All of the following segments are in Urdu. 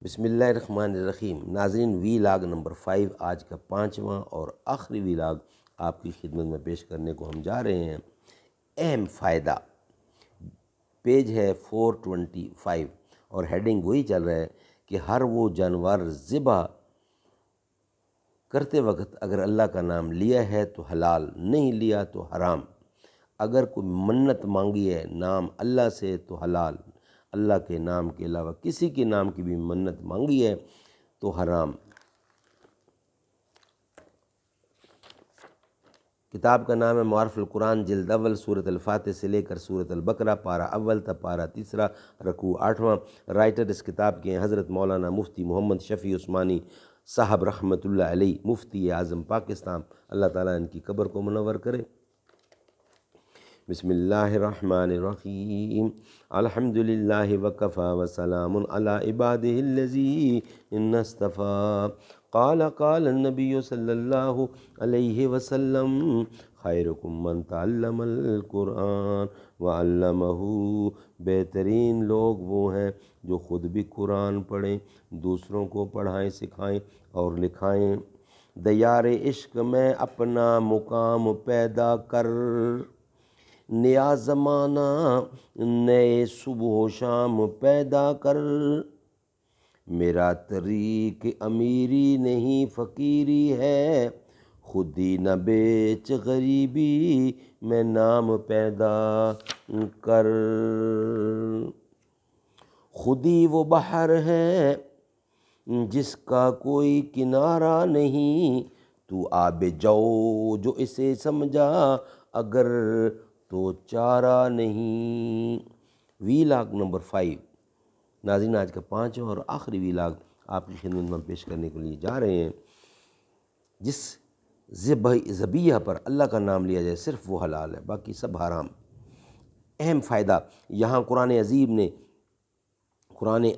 بسم اللہ الرحمن الرحیم۔ ناظرین، وی لاگ نمبر 5 آج کا 5واں اور آخری وی لاگ آپ کی خدمت میں پیش کرنے کو ہم جا رہے ہیں۔ اہم فائدہ، پیج ہے 425 اور ہیڈنگ وہی چل رہا ہے کہ ہر وہ جانور ذبح کرتے وقت اگر اللہ کا نام لیا ہے تو حلال، نہیں لیا تو حرام۔ اگر کوئی منت مانگی ہے نام اللہ سے تو حلال، اللہ کے نام کے علاوہ کسی کے نام کی بھی منت مانگی ہے تو حرام۔ کتاب کا نام ہے معارف القرآن، جلد اول، سورۃ الفاتح سے لے کر سورۃ البقرہ، پارہ اول تا پارہ تیسرا، رکوع 8واں۔ رائٹر اس کتاب کے ہیں حضرت مولانا مفتی محمد شفیع عثمانی صاحب رحمۃ اللہ علیہ، مفتی اعظم پاکستان۔ اللہ تعالیٰ ان کی قبر کو منور کرے۔ بسم اللہ الرحمن الرحیم۔ الحمدللہ وکفی وسلام علی عبادہ الذین اصطفی۔ قال النبی صلی اللہ علیہ وسلم خیرکم من تعلم القرآن وعلمہ۔ بہترین لوگ وہ ہیں جو خود بھی قرآن پڑھیں، دوسروں کو پڑھائیں، سکھائیں اور لکھائیں۔ دیار عشق میں اپنا مقام پیدا کر، نیا زمانہ نئے صبح و شام پیدا کر۔ میرا طریق امیری نہیں فقیری ہے، خود ہی نہ بیچ غریبی میں نام پیدا کر۔ خود ہی وہ بحر ہے جس کا کوئی کنارہ نہیں، تو آب جو اسے سمجھا اگر تو چارہ نہیں۔ وی لاگ نمبر 5 ناظرین، آج کا 5واں اور آخری وی لاگ آپ کی خدمت میں پیش کرنے کے لیے جا رہے ہیں۔ جس ذبیحہ پر اللہ کا نام لیا جائے صرف وہ حلال ہے، باقی سب حرام۔ اہم فائدہ یہاں قرآن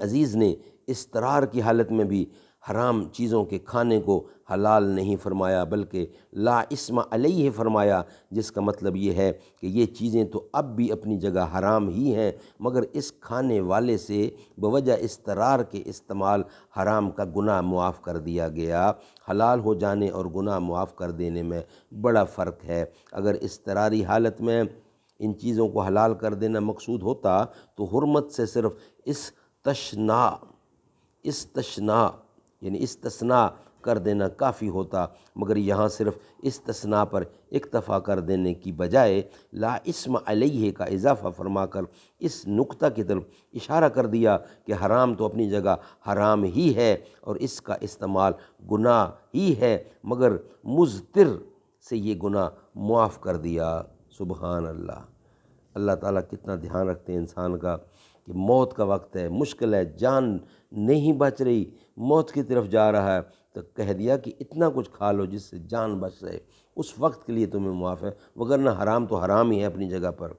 عزیز نے اضطرار کی حالت میں بھی حرام چیزوں کے کھانے کو حلال نہیں فرمایا، بلکہ لا اسم علیہ فرمایا، جس کا مطلب یہ ہے کہ یہ چیزیں تو اب بھی اپنی جگہ حرام ہی ہیں، مگر اس کھانے والے سے بوجہ اضطرار کے استعمال حرام کا گناہ معاف کر دیا گیا۔ حلال ہو جانے اور گناہ معاف کر دینے میں بڑا فرق ہے۔ اگر اضطراری حالت میں ان چیزوں کو حلال کر دینا مقصود ہوتا تو حرمت سے صرف استثناء کر دینا کافی ہوتا، مگر یہاں صرف استثناء پر اکتفا کر دینے کی بجائے لا اسم علیہ کا اضافہ فرما کر اس نقطہ کی طرف اشارہ کر دیا کہ حرام تو اپنی جگہ حرام ہی ہے اور اس کا استعمال گناہ ہی ہے، مگر مضطر سے یہ گناہ معاف کر دیا۔ سبحان اللہ۔ اللہ تعالیٰ کتنا دھیان رکھتے ہیں انسان کا کہ موت کا وقت ہے، مشکل ہے، جان نہیں بچ رہی، موت کی طرف جا رہا ہے، تو کہہ دیا کہ اتنا کچھ کھا لو جس سے جان بچ رہے، اس وقت کے لیے تمہیں معاف ہے، وگرنہ حرام تو حرام ہی ہے اپنی جگہ پر۔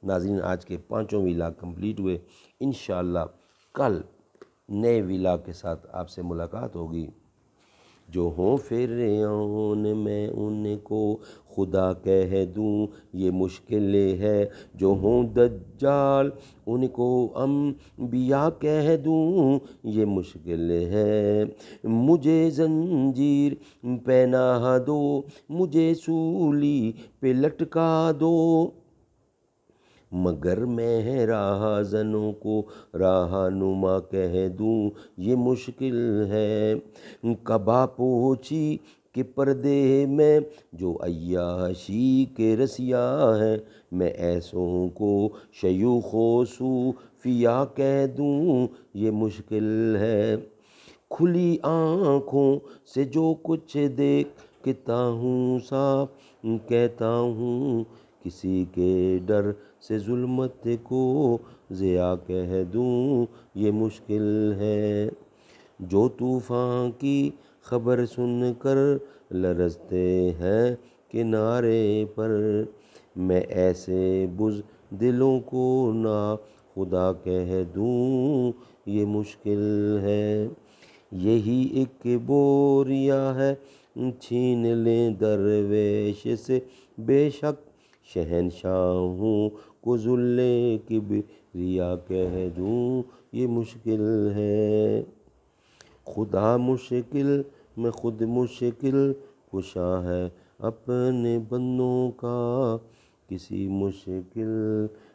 ناظرین، آج کے 5 وی لاگ کمپلیٹ ہوئے۔ انشاءاللہ کل نئے وی لاگ کے ساتھ آپ سے ملاقات ہوگی۔ جو ہوں فرعون میں ان کو خدا کہہ دوں یہ مشکل ہے، جو ہوں دجال ان کو انبیاء کہہ دوں یہ مشکل ہے۔ مجھے زنجیر پہنا دو، مجھے سولی پہ لٹکا دو، مگر میں راہزنوں کو رہنما کہہ دوں یہ مشکل ہے۔ قبا پوچی کے پردے میں جو عیاشی کے رسیا ہیں، میں ایسوں کو شیوخ و صوفیاء کہہ دوں یہ مشکل ہے۔ کھلی آنکھوں سے جو کچھ دیکھتا ہوں صاف کہتا ہوں، کسی کے ڈر سے ظلمت کو ضیاء کہہ دوں یہ مشکل ہے۔ جو طوفان کی خبر سن کر لرزتے ہیں کنارے پر، میں ایسے بزدلوں کو ناخدا کہہ دوں یہ مشکل ہے۔ یہی ایک بوریا ہے چھین لیں درویش سے، بے شک شہنشاہوں کو ذل کبریا کہہ دوں یہ مشکل ہے۔ خدا مشکل میں خود مشکل کشا ہے اپنے بندوں کا، کسی مشکل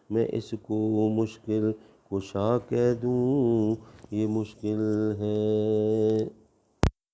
میں اس کو مشکل کشا کہہ دوں یہ مشکل ہے۔